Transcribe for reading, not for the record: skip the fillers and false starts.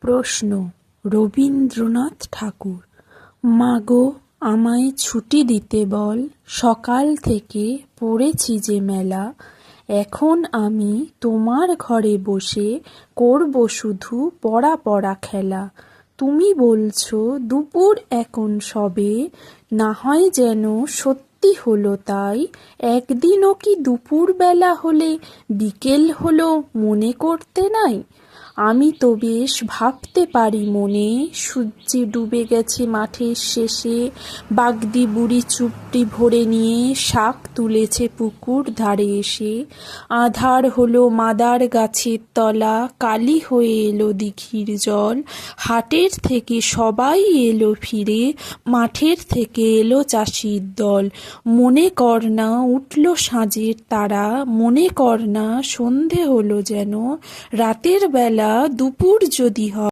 প্রশ্ন রবীন্দ্রনাথ ঠাকুর। মাগো, আমায় ছুটি দিতে বল, সকাল থেকে পড়েছি যে মেলা। এখন আমি তোমার ঘরে বসে করব শুধু পড়া পড়া খেলা। তুমি বলছো দুপুর এখন সবে, না হয় যেন সত্যি হলো তাই। একদিনও কি দুপুর বেলা হলে বিকেল হলো মনে করতে নাই? আমি তো বেশ ভাবতে পারি মনে, সূর্যে ডুবে গেছে মাঠের শেষে। বাগদি বুড়ি চুপটি ভরে নিয়ে শাক তুলেছে পুকুর ধারে এসে। আঁধার হলো মাদার গাছের তলা, কালি হয়ে এলো দিঘির জল। হাটের থেকে সবাই এলো ফিরে, মাঠের থেকে এলো চাষির দল। মনে কর না উঠল সাঁঝের তারা, মনে কর না সন্ধে হলো যেন। রাতের বেলা দুপুর যদি হয়